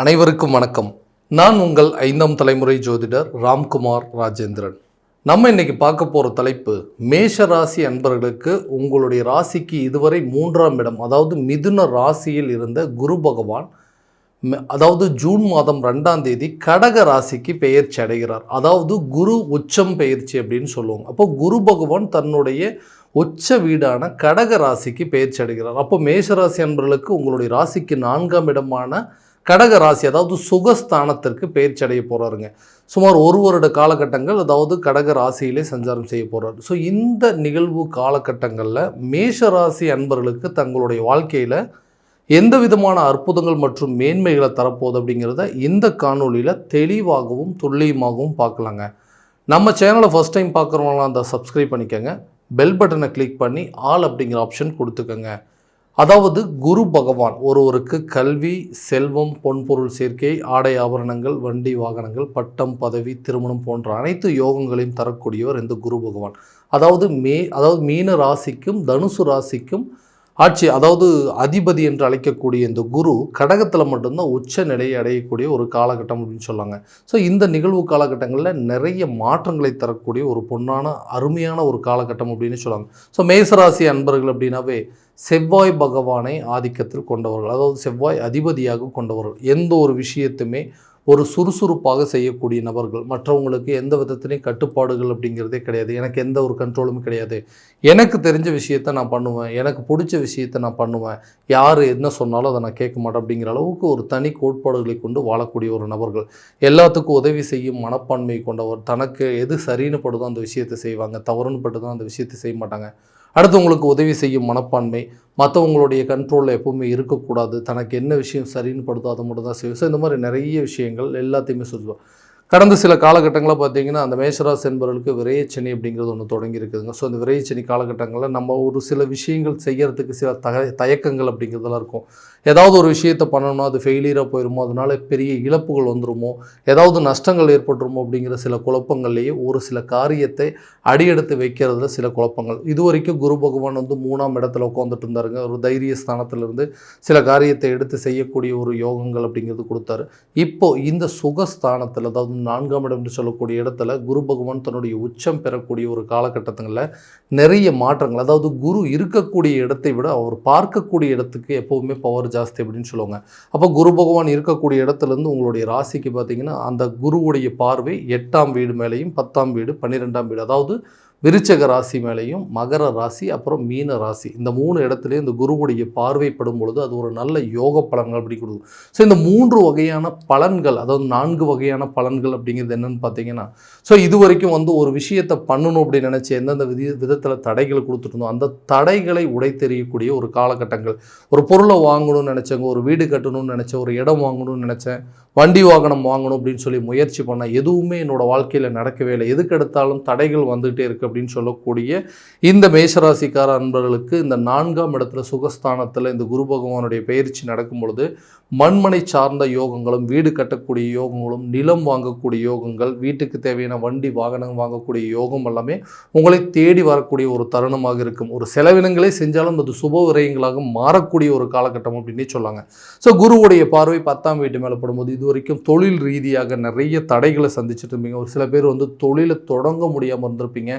அனைவருக்கும் வணக்கம். நான் உங்கள் 5ஆம் தலைமுறை ஜோதிடர் ராம்குமார் ராஜேந்திரன். நம்ம இன்னைக்கு பார்க்க போகிற தலைப்பு, மேஷ ராசி அன்பர்களுக்கு உங்களுடைய ராசிக்கு இதுவரை 3ஆம் இடம், அதாவது மிதுன ராசியில் இருந்த குரு பகவான் அதாவது ஜூன் மாதம் 2ஆம் தேதி கடக ராசிக்கு பெயர்ச்சி அடைகிறார். அதாவது குரு உச்சம் பெயர்ச்சி அப்படின்னு சொல்லுவாங்க. அப்போ குரு பகவான் தன்னுடைய உச்ச வீடான கடக ராசிக்கு பெயர்ச்சி அடைகிறார். அப்போ மேஷராசி அன்பர்களுக்கு உங்களுடைய ராசிக்கு 4ஆம் இடமான கடக ராசி, அதாவது சுகஸ்தானத்திற்கு பெயர்ச்சி அடைய போகிறாருங்க. சுமார் ஒரு வருட காலகட்டங்கள், அதாவது கடக ராசியிலே சஞ்சாரம் செய்ய போகிறார். ஸோ இந்த நிகழ்வு காலகட்டங்களில் மேஷ ராசி அன்பர்களுக்கு தங்களுடைய வாழ்க்கையில் எந்த விதமான அற்புதங்கள் மற்றும் மேன்மைகளை தரப்போகுது அப்படிங்கிறத இந்த காணொலியில் தெளிவாகவும் துல்லியமாகவும் பார்க்கலாங்க. நம்ம சேனலை ஃபஸ்ட் டைம் பார்க்குறவங்களாம் அந்த சப்ஸ்கிரைப் பண்ணிக்கோங்க, பெல் பட்டனை கிளிக் பண்ணி ஆல் அப்படிங்கிற ஆப்ஷன் கொடுத்துக்கோங்க. அதாவது குரு பகவான் ஒருவருக்கு கல்வி, செல்வம், பொன்பொருள் சேர்க்கை, ஆடை ஆபரணங்கள், வண்டி வாகனங்கள், பட்டம், பதவி, திருமணம் போன்ற அனைத்து யோகங்களையும் தரக்கூடியவர் இந்த குரு பகவான். அதாவது மீன ராசிக்கும் தனுசு ராசிக்கும் ஆட்சி, அதாவது அதிபதி என்று அழைக்கக்கூடிய இந்த குரு கடகத்தில் மட்டும்தான் உச்ச நிலையை அடையக்கூடிய ஒரு காலகட்டம் அப்படின்னு சொல்லாங்க. ஸோ இந்த நிகழ்வு காலகட்டங்களில் நிறைய மாற்றங்களை தரக்கூடிய ஒரு பொன்னான அருமையான ஒரு காலகட்டம் அப்படின்னு சொல்லுவாங்க. ஸோ மேசராசி அன்பர்கள் அப்படின்னாவே செவ்வாய் பகவானை ஆதிக்கத்தில் கொண்டவர்கள், அதாவது செவ்வாய் அதிபதியாக கொண்டவர்கள். எந்த ஒரு விஷயத்துமே ஒரு சுறுசுறுப்பாக செய்யக்கூடிய நபர்கள். மற்றவங்களுக்கு எந்த விதத்துலையும் கட்டுப்பாடுகள் அப்படிங்கிறதே கிடையாது. எனக்கு எந்த ஒரு கண்ட்ரோலும் கிடையாது. எனக்கு தெரிஞ்ச விஷயத்தை நான் பண்ணுவேன், எனக்கு பிடிச்ச விஷயத்தை நான் பண்ணுவேன், யார் என்ன சொன்னாலும் அதை நான் கேட்க மாட்டேன் அப்படிங்கிற அளவுக்கு ஒரு தனி கோட்பாடுகளை கொண்டு வாழக்கூடிய ஒரு நபர்கள். எல்லாத்துக்கும் உதவி செய்யும் மனப்பான்மை கொண்டவர். தனக்கு எது சரின்னு படுதோ அந்த விஷயத்தை செய்வாங்க, தவறுன்னு பட்டுதான் அந்த விஷயத்தை செய்ய மாட்டாங்க. அடுத்தவங்களுக்கு உதவி செய்யும் மனப்பான்மை, மற்றவங்களுடைய கண்ட்ரோலில் எப்பவுமே இருக்கக்கூடாது, தனக்கு என்ன விஷயம் சரின்னு படுதோ அதை மட்டும் தான் செய்யும். ஸோ இந்த மாதிரி நிறைய விஷயங்கள் எல்லாத்தையுமே சொல்லுவோம். கடந்த சில காலகட்டங்களில் பார்த்தீங்கன்னா அந்த மேஷராசி என்பவர்களுக்கு விரையச்சனி அப்படிங்கிறது ஒன்று தொடங்கி இருக்குதுங்க. ஸோ அந்த விரையச்சனி காலகட்டங்களில் நம்ம ஒரு சில விஷயங்கள் செய்கிறதுக்கு சில தயக்கங்கள் அப்படிங்கிறதெல்லாம் இருக்கும். ஏதாவது ஒரு விஷயத்தை பண்ணணும்னா அது ஃபெயிலியராக போயிடுமோ, அதனால பெரிய இழப்புகள் வந்துடுமோ, ஏதாவது நஷ்டங்கள் ஏற்பட்டுருமோ அப்படிங்கிற சில குழப்பங்கள்லேயே ஒரு சில காரியத்தை அடியெடுத்து வைக்கிறதுல சில குழப்பங்கள். இது வரைக்கும் குரு பகவான் 3ஆம் இடத்துல உட்காந்துட்டு இருந்தாருங்க. ஒரு தைரிய ஸ்தானத்திலிருந்து சில காரியத்தை எடுத்து செய்யக்கூடிய ஒரு யோகங்கள் அப்படிங்கிறது கொடுத்தாரு. இப்போ இந்த சுகஸ்தானத்தில், அதாவது 4ஆம் இடம் என்று சொல்லக்கூடிய இடத்துல குரு பகவான் தன்னுடைய உச்சம் பெறக்கூடிய ஒரு காலகட்டங்களில் நிறைய மாற்றங்கள், அதாவது குரு இருக்கக்கூடிய இடத்தை விட அவர் பார்க்கக்கூடிய இடத்துக்கு எப்போவுமே பவர் ஜாஸ்தி அப்படின்னு சொல்லுவாங்க. அப்போ குரு பகவான் இருக்கக்கூடிய இடத்துலேருந்து உங்களுடைய ராசிக்கு பார்த்தீங்கன்னா அந்த குருவுடைய பார்வை 8ஆம் வீடு மேலேயும் 10ஆம் வீடு 12ஆம் வீடு, அதாவது விருச்சக ராசி மேலேயும் மகர ராசி அப்புறம் மீன ராசி, இந்த 3 இடத்துலையும் இந்த குருவுடைய பார்வைப்படும் பொழுது அது ஒரு நல்ல யோக பலன்கள் அப்படி கொடுக்கும். ஸோ இந்த 3 வகையான பலன்கள், அதாவது 4 வகையான பலன்கள் அப்படிங்கிறது என்னென்னு பார்த்தீங்கன்னா, ஸோ இது வரைக்கும் ஒரு விஷயத்தை பண்ணணும் அப்படின்னு நினச்சி எந்தெந்த விதத்தில் தடைகளை கொடுத்துருந்தோம் அந்த தடைகளை உடைத்தெறியக்கூடிய ஒரு காலகட்டங்கள். ஒரு பொருளை வாங்கணும்னு நினச்சவங்க, ஒரு வீடு கட்டணும்னு நினச்சேன், ஒரு இடம் வாங்கணும்னு நினச்சேன், வண்டி வாகனம் வாங்கணும் அப்படின்னு சொல்லி முயற்சி பண்ணால் எதுவுமே என்னோடய வாழ்க்கையில் நடக்கவே இல்லை, எதுக்கு எடுத்தாலும் தடைகள் வந்துகிட்டே இருக்குது அப்படின்னு சொல்லக்கூடிய இந்த மேஷராசிக்கார அன்பர்களுக்கு இந்த 4ஆம் இடத்துல சுகஸ்தானத்தில் இந்த குரு பகவானுடைய பயிற்சி நடக்கும் பொழுது மண்மனை சார்ந்த யோகங்களும், வீடு கட்டக்கூடிய யோகங்களும், நிலம் வாங்கக்கூடிய யோகங்கள், வீட்டுக்கு தேவையான வண்டி வாகனம் வாங்கக்கூடிய யோகம் எல்லாமே உங்களை தேடி வரக்கூடிய ஒரு தருணமாக இருக்கும். ஒரு செலவினங்களே செஞ்சாலும் அது சுப விரயங்களாக மாறக்கூடிய ஒரு காலகட்டம் அப்படின்னே சொல்லாங்க. ஸோ குருவுடைய பார்வை 10ஆம் வீட்டு மேலே படும்போது இது வரைக்கும் தொழில் ரீதியாக நிறைய தடைகளை சந்திச்சுட்டு இருப்பீங்க. ஒரு சில பேர் தொழிலை தொடங்க முடியாமல் இருந்திருப்பீங்க.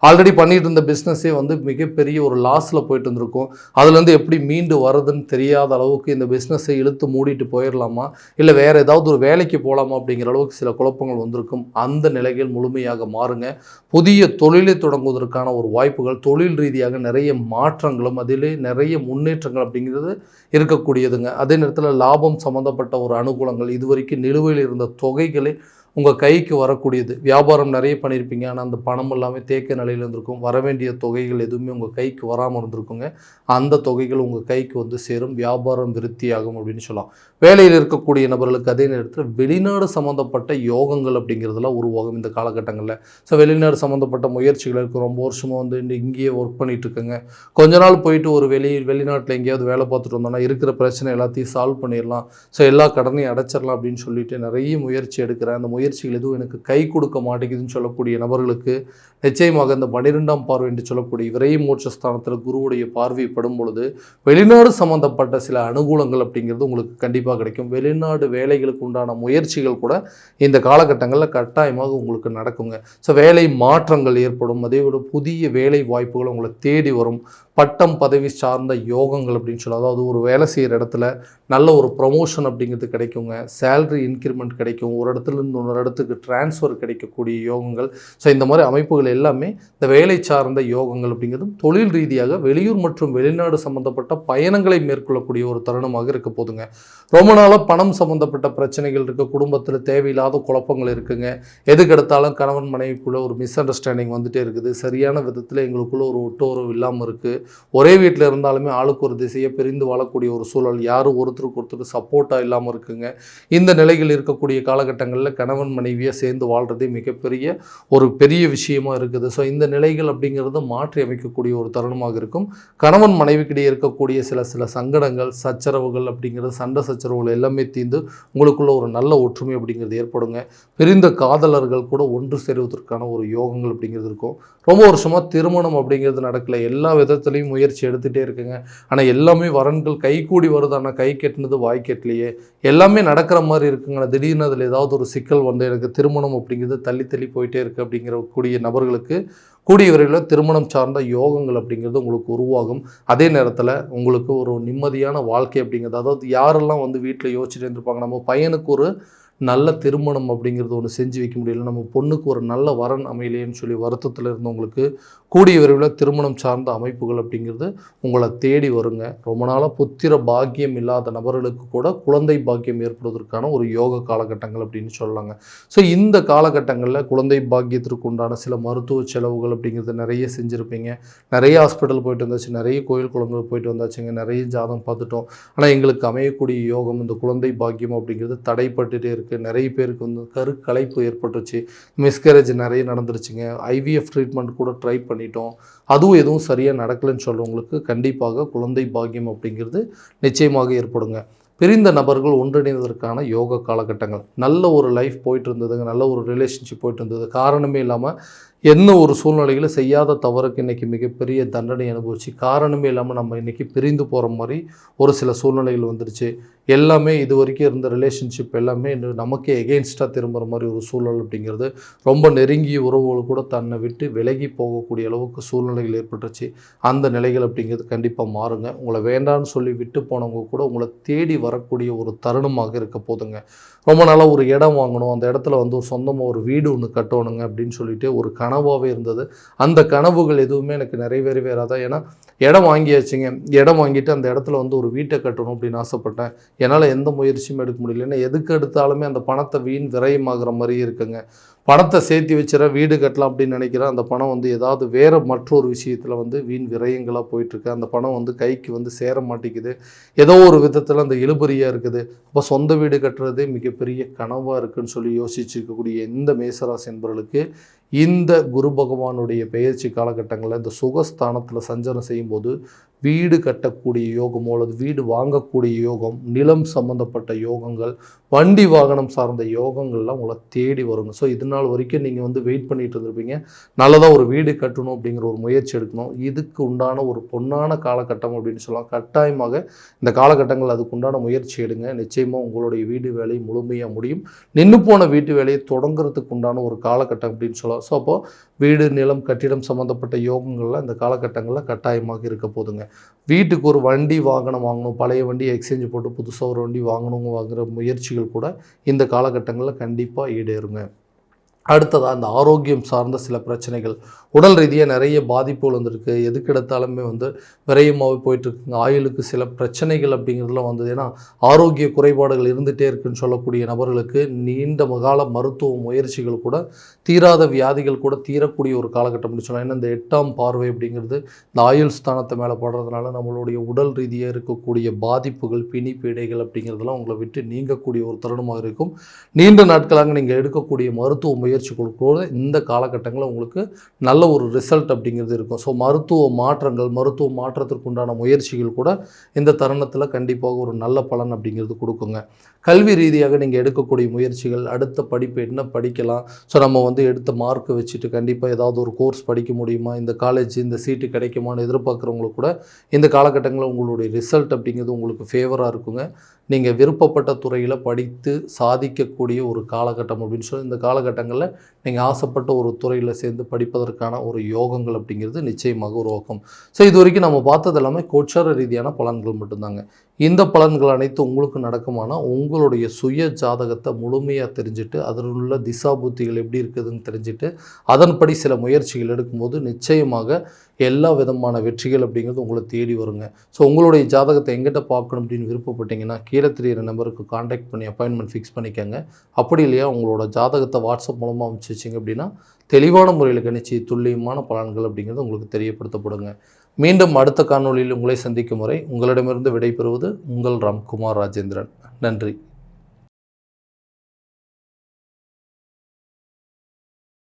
ஆல்ரெடி பண்ணிட்டு இருந்த பிஸ்னஸே மிகப்பெரிய ஒரு லாஸில் போயிட்டு இருந்திருக்கும். அதுலேருந்து எப்படி மீண்டு வர்றதுன்னு தெரியாத அளவுக்கு இந்த பிஸ்னஸை இழுத்து மூடிட்டு போயிடலாமா, இல்லை வேறு ஏதாவது ஒரு வேலைக்கு போகலாமா அப்படிங்கிற அளவுக்கு சில குழப்பங்கள் வந்திருக்கும். அந்த நிலைகள் முழுமையாக மாறுங்க. புதிய தொழிலை தொடங்குவதற்கான ஒரு வாய்ப்புகள், தொழில் ரீதியாக நிறைய மாற்றங்களும் அதிலே நிறைய முன்னேற்றங்கள் அப்படிங்கிறது இருக்கக்கூடியதுங்க. அதே நேரத்தில் லாபம் சம்மந்தப்பட்ட ஒரு அனுகூலங்கள், இதுவரைக்கும் நிலுவையில் இருந்த தொகைகளை உங்கள் கைக்கு வரக்கூடியது. வியாபாரம் நிறைய பண்ணியிருப்பீங்க, ஆனால் அந்த பணம் எல்லாமே தேக்க நிலையில் இருந்திருக்கும். வரவேண்டிய தொகைகள் எதுவுமே உங்கள் கைக்கு வராமல் இருந்திருக்குங்க. அந்த தொகைகள் உங்கள் கைக்கு சேரும். வியாபாரம் விருத்தியாகும் அப்படின்னு சொல்லலாம். வேலையில் இருக்கக்கூடிய நபர்களுக்கு அதே நேரத்தில் வெளிநாடு சம்மந்தப்பட்ட யோகங்கள் அப்படிங்கிறதுலாம் உருவாகும் இந்த காலகட்டங்களில். ஸோ வெளிநாடு சம்மந்தப்பட்ட முயற்சிகள் இருக்குது. ரொம்ப வருஷமாக இங்கேயே ஒர்க் பண்ணிகிட்டு இருக்குங்க. கொஞ்ச நாள் போயிட்டு ஒரு வெளிநாட்டில் எங்கேயாவது வேலை பார்த்துட்டு வந்தோம்னா இருக்கிற பிரச்சனை எல்லாத்தையும் சால்வ் பண்ணிடலாம், ஸோ எல்லா கடனையும் அடைச்சிடலாம் அப்படின்னு சொல்லிட்டு நிறைய முயற்சி எடுக்கிறேன். அந்த முயற்சி முயற்சிகள் எதுவும் எனக்கு கை கொடுக்க மாட்டேங்குதுன்னு சொல்லக்கூடிய நபர்களுக்கு நிச்சயமாக இந்த 12ஆம் பார்வை என்று சொல்லக்கூடிய விரை மோட்சஸ்தானத்தில் குருவுடைய பார்வை படும் பொழுது வெளிநாடு சம்பந்தப்பட்ட சில அனுகூலங்கள் அப்படிங்கிறது உங்களுக்கு கண்டிப்பாக கிடைக்கும். வெளிநாடு வேலைகளுக்கு உண்டான முயற்சிகள் கூட இந்த காலகட்டங்களில் கட்டாயமாக உங்களுக்கு நடக்குங்க. ஸோ வேலை மாற்றங்கள் ஏற்படும், அதே விட புதிய வேலை வாய்ப்புகள் உங்களை தேடி வரும். பட்டம் பதவி சார்ந்த யோகங்கள் அப்படின்னு சொல்லலாம். அதாவது ஒரு வேலை செய்கிற இடத்துல நல்ல ஒரு ப்ரமோஷன் அப்படிங்கிறது கிடைக்குங்க. சேலரி இன்க்ரிமெண்ட் கிடைக்கும். ஒரு இடத்துலேருந்து இன்னொரு இடத்துக்கு டிரான்ஸ்ஃபர் கிடைக்கக்கூடிய யோகங்கள். ஸோ இந்த மாதிரி அமைப்புகள் எல்லாமே இந்த வேலை சார்ந்த யோகங்கள் அப்படிங்கிறதும் தொழில் ரீதியாக வெளியூர் மற்றும் வெளிநாடு சம்மந்தப்பட்ட பயணங்களை மேற்கொள்ளக்கூடிய ஒரு தருணமாக இருக்க போதுங்க. ரொம்ப நாளாக பணம் சம்மந்தப்பட்ட பிரச்சனைகள் இருக்குது, குடும்பத்தில் தேவையில்லாத குழப்பங்கள் இருக்குங்க. எதுக்கு எடுத்தாலும் கணவன் மனைவிக்குள்ளே ஒரு மிஸ் அண்டர்ஸ்டாண்டிங் வந்துகிட்டே இருக்குது. சரியான விதத்தில் எங்களுக்குள்ளே ஒரு ஒட்டுறவு இல்லாமல் இருக்குது. ஒரே வீட்டில் இருந்தாலுமே ஆளுக்கு ஒரு திசையை பிரிந்து வாழக்கூடிய ஒரு சூழல், யாரும் ஒருத்தருக்கு ஒருத்தர் சப்போர்ட்டாக இல்லாமல் இருக்குங்க. இந்த நிலைகள் இருக்கக்கூடிய காலகட்டங்களில் கணவன் மனைவியாக சேர்ந்து வாழ்கிறதே மிகப்பெரிய ஒரு பெரிய விஷயமா இருக்குது. ஸோ இந்த நிலைகள் அப்படிங்கிறத மாற்றி அமைக்கக்கூடிய ஒரு தருணமாக இருக்கும். கணவன் மனைவிக்கிடையே இருக்கக்கூடிய சில சங்கடங்கள், சச்சரவுகள் அப்படிங்கிறது, சண்டை சச்சரவுகள் எல்லாமே தீர்ந்து உங்களுக்குள்ள ஒரு நல்ல ஒற்றுமை அப்படிங்கிறது ஏற்படுங்க. பிரிந்த காதலர்கள் கூட ஒன்று சேருவதற்கான ஒரு யோகங்கள் அப்படிங்கிறது இருக்கும். ரொம்ப வருஷமாக திருமணம் அப்படிங்கிறது நடக்கலை, எல்லா விதத்துலையும் முயற்சி எடுத்துகிட்டே இருக்குங்க. ஆனால் எல்லாமே வரன்கள் கைகூடி வருது, ஆனால் கை கெட்டினது வாய் கெட்டலையே. எல்லாமே நடக்கிற மாதிரி இருக்குங்க. திடீர்னு அதில் ஏதாவது ஒரு சிக்கல் வந்து எனக்கு திருமணம் அப்படிங்கிறது தள்ளி போயிட்டே இருக்குது அப்படிங்கிற கூடிய நபர்களுக்கு கூடிய விரைவில் திருமணம் சார்ந்த யோகங்கள் அப்படிங்கிறது உங்களுக்கு உருவாகும். அதே நேரத்தில் உங்களுக்கு ஒரு நிம்மதியான வாழ்க்கை அப்படிங்கிறது, அதாவது யாரெல்லாம் வந்து வீட்டில் யோசிச்சுட்டு இருந்திருப்பாங்க, நம்ம பையனுக்கு ஒரு நல்ல திருமணம் அப்படிங்கிறது ஒன்று செஞ்சு வைக்க முடியல, நம்ம பொண்ணுக்கு ஒரு நல்ல வரன் அமையலேன்னு சொல்லி வருத்தத்தில் இருந்தவங்களுக்கு கூடிய விரைவில் திருமணம் சார்ந்த அமைப்புகள் அப்படிங்கிறது உங்களை தேடி வருங்க. ரொம்ப நாளாக புத்திர பாக்கியம் இல்லாத நபர்களுக்கு கூட குழந்தை பாக்கியம் ஏற்படுவதற்கான ஒரு யோக காலகட்டங்கள் அப்படின்னு சொல்லலாங்க. ஸோ இந்த காலகட்டங்களில் குழந்தை பாக்கியத்திற்கு உண்டான சில மருத்துவ செலவுகள் அப்படிங்கிறது நிறைய செஞ்சுருப்பீங்க. நிறைய ஹாஸ்பிட்டல் போயிட்டு வந்தாச்சு, நிறைய கோயில் குளங்கள் போயிட்டு வந்தாச்சுங்க, நிறைய ஜாதகம் பார்த்துட்டோம். ஆனால் எங்களுக்கு அமையக்கூடிய யோகம் இந்த குழந்தை பாக்கியம் அப்படிங்கிறது தடைப்பட்டுட்டே இருக்குது. நிறைய பேருக்கு வந்து கருக்கலைப்பு ஏற்பட்டுச்சு, மிஸ்கரேஜ் நிறைய நடந்துருச்சுங்க. ஐவிஎஃப் ட்ரீட்மெண்ட் கூட ட்ரை பண்ணிட்டோம், அதுவும் எதுவும் சரியாக நடக்கலைன்னு சொல்கிறவங்களுக்கு கண்டிப்பாக குழந்தை பாக்கியம் அப்படிங்கிறது நிச்சயமாக ஏற்படுங்க. பிரிந்த நபர்கள் ஒன்றிணைவதற்கான யோக காலகட்டங்கள். நல்ல ஒரு லைஃப் போயிட்டு இருந்ததுங்க, நல்ல ஒரு ரிலேஷன்ஷிப் போயிட்டு இருந்தது. காரணமே இல்லாமல் என்ன ஒரு சூழ்நிலையில் செய்யாத தவறுக்கு இன்றைக்கி மிகப்பெரிய தண்டனை அனுபவிச்சு, காரணமே இல்லாமல் நம்ம இன்றைக்கி பிரிந்து போகிற மாதிரி ஒரு சில சூழ்நிலைகள் வந்துடுச்சு. எல்லாமே இது வரைக்கும் இருந்த ரிலேஷன்ஷிப் எல்லாமே நமக்கே எகெயின்ஸ்டாக திரும்புகிற மாதிரி ஒரு சூழல் அப்படிங்கிறது, ரொம்ப நெருங்கிய உறவுகள் கூட தன்னை விட்டு விலகி போகக்கூடிய அளவுக்கு சூழ்நிலைகள் ஏற்பட்டுச்சு. அந்த நிலைகள் அப்படிங்கிறது கண்டிப்பாக மாறுங்க. உங்களை வேண்டான்னு சொல்லி விட்டு போனவங்க கூட உங்களை தேடி வரக்கூடிய ஒரு தருணமாக இருக்க போதுங்க. ரொம்ப நாளாக ஒரு இடம் வாங்கணும், அந்த இடத்துல வந்து ஒரு சொந்தமாக ஒரு வீடு ஒன்று கட்டணுங்க அப்படின்னு சொல்லிட்டு ஒரு கனவாகவே இருந்தது. அந்த கனவுகள் எதுவுமே எனக்கு நிறைவேறாதான். ஏன்னா இடம் வாங்கியாச்சுங்க, இடம் வாங்கிட்டு அந்த இடத்துல வந்து ஒரு வீட்டை கட்டணும் அப்படின்னு ஆசைப்பட்டேன். என்னால் எந்த முயற்சியும் எடுக்க முடியல. ஏன்னா எதுக்கு எடுத்தாலுமே அந்த பணத்தை வீண் விரயமாகிற மாதிரியே இருக்குங்க. பணத்தை சேர்த்து வச்சுற வீடு கட்டலாம் அப்படின்னு நினைக்கிறேன், அந்த பணம் வந்து ஏதாவது வேறு மற்றொரு விஷயத்தில் வந்து வீண் விரயங்களாக போயிட்டுருக்கு. அந்த பணம் வந்து கைக்கு வந்து சேர மாட்டேங்குது, ஏதோ ஒரு விதத்தில் அந்த இழுபறியாக இருக்குது. அப்போ சொந்த வீடு கட்டுறதே மிகப்பெரிய கனவாக இருக்குதுன்னு சொல்லி யோசிச்சுருக்கக்கூடிய எந்த மேசராசி என்பவர்களுக்கு இந்த குரு பகவானுடைய பெயர்ச்சி காலகட்டங்களில் இந்த சுகஸ்தானத்தில் சஞ்சாரம் செய்யும்போது வீடு கட்டக்கூடிய யோகமோ அல்லது வீடு வாங்கக்கூடிய யோகம், நிலம் சம்மந்தப்பட்ட யோகங்கள், வண்டி வாகனம் சார்ந்த யோகங்கள்லாம் உங்களை தேடி வருங்க. ஸோ இது நாள் வரைக்கும் நீங்கள் வந்து வெயிட் பண்ணிட்டு இருந்திருப்பீங்க, நல்லதாக ஒரு வீடு கட்டணும் அப்படிங்கிற ஒரு முயற்சி எடுக்கணும். இதுக்கு உண்டான ஒரு பொன்னான காலகட்டம் அப்படின்னு சொல்லலாம். கட்டாயமாக இந்த காலகட்டங்கள் அதுக்கு உண்டான முயற்சி எடுங்க. நிச்சயமாக உங்களுடைய வீடு வேலை முழுமையாக முடியும். நின்று போன வீட்டு வேலையை தொடங்குறதுக்கு உண்டான ஒரு காலகட்டம் அப்படின்னு சொல்லலாம். ஸோ அப்போது வீடு, நிலம், கட்டிடம் சம்மந்தப்பட்ட யோகங்கள்லாம் இந்த காலகட்டங்களில் கட்டாயமாக இருக்க போதுங்க. வீட்டுக்கு ஒரு வண்டி வாகனம் வாங்கணும், பழைய வண்டியை எக்ஸ்சேஞ்ச் போட்டு புதுசாக ஒரு வண்டி வாங்குற முயற்சிகள் கூட இந்த காலகட்டங்களில் கண்டிப்பாக ஈடேறுங்க. அடுத்ததாக அந்த ஆரோக்கியம் சார்ந்த சில பிரச்சனைகள், உடல் ரீதியாக நிறைய பாதிப்புகள் வந்திருக்கு. எதுக்கு எடுத்தாலுமே வந்து விரயமாகவே போயிட்டுருக்குங்க. ஆயுளுக்கு சில பிரச்சனைகள் அப்படிங்கிறதுலாம் வந்தது. ஏன்னா ஆரோக்கிய குறைபாடுகள் இருந்துகிட்டே இருக்குன்னு சொல்லக்கூடிய நபர்களுக்கு நீண்ட கால மருத்துவ முயற்சிகள் கூட தீராத வியாதிகள் கூட தீரக்கூடிய ஒரு காலகட்டம் அப்படின்னு சொல்லலாம். ஏன்னா இந்த 8ஆம் பார்வை அப்படிங்கிறது இந்த ஆயுள் ஸ்தானத்தை மேலே படுறதுனால நம்மளுடைய உடல் ரீதியாக இருக்கக்கூடிய பாதிப்புகள், பிணி பீடைகள் அப்படிங்கிறதெல்லாம் உங்களை விட்டு நீங்கக்கூடிய ஒரு தருணமாக இருக்கும். நீண்ட நாட்களாக நீங்கள் எடுக்கக்கூடிய மருத்துவ முயற்சி முயற்சி கொடுக்கும்போது இந்த காலகட்டங்களில் உங்களுக்கு நல்ல ஒரு ரிசல்ட் அப்படிங்கிறது இருக்கும். ஸோ மருத்துவ மாற்றத்திற்கு உண்டான முயற்சிகள் கூட இந்த தருணத்தில் கண்டிப்பாக ஒரு நல்ல பலன் அப்படிங்கிறது கொடுக்குங்க. கல்வி ரீதியாக நீங்கள் எடுக்கக்கூடிய முயற்சிகள், அடுத்த படிப்பு என்ன படிக்கலாம், ஸோ நம்ம எடுத்த மார்க்கை வச்சுட்டு கண்டிப்பாக ஏதாவது ஒரு கோர்ஸ் படிக்க முடியுமா, இந்த காலேஜ் இந்த சீட்டு கிடைக்குமான்னு எதிர்பார்க்குறவங்களுக்கு கூட இந்த காலகட்டங்களில் உங்களுடைய ரிசல்ட் அப்படிங்கிறது உங்களுக்கு ஃபேவராக இருக்குங்க. நீங்கள் விருப்பப்பட்ட துறையில் படித்து சாதிக்கக்கூடிய ஒரு காலகட்டம் அப்படின்னு சொல்லி இந்த காலகட்டங்களில் நீங்கள் ஆசைப்பட்ட ஒரு துறையில் சேர்ந்து படிப்பதற்கான ஒரு யோகங்கள் அப்படிங்கிறது நிச்சயமாக உருவாக்கும். ஸோ இது வரைக்கும் நம்ம பார்த்தது எல்லாமே கோச்சார ரீதியான பலன்கள் மட்டும்தாங்க. இந்த பலன்கள் அனைத்து உங்களுக்கு நடக்குமானால் உங்களுடைய சுய ஜாதகத்தை முழுமையாக தெரிஞ்சுட்டு அதில் உள்ள திசா புத்திகள் எப்படி இருக்குதுன்னு தெரிஞ்சுட்டு அதன்படி சில முயற்சிகள் எடுக்கும்போது நிச்சயமாக எல்லா விதமான வெற்றிகள் அப்படிங்கிறது உங்களை தேடி வருங்க. ஸோ உங்களுடைய ஜாதகத்தை எங்கிட்ட பார்க்கணும் அப்படின்னு விருப்பப்பட்டீங்கன்னா கீழே தெரியிற நம்பருக்கு காண்டாக்ட் பண்ணி அப்பாயின்மெண்ட் ஃபிக்ஸ் பண்ணிக்கோங்க. அப்படி இல்லையா உங்களோட ஜாதகத்தை வாட்ஸ்அப் மூலமாக அனுப்பிச்சி வச்சிங்க அப்படின்னா தெளிவான முறையில் கணிச்சு துல்லியமான பலன்கள் அப்படிங்கிறது உங்களுக்கு தெரியப்படுத்தப்படுங்க. மீண்டும் அடுத்த காணொளியில் உங்களை சந்திக்கும் வரை உங்களிடமிருந்து விடைபெறுவது உங்கள் ராம்குமார் ராஜேந்திரன். நன்றி.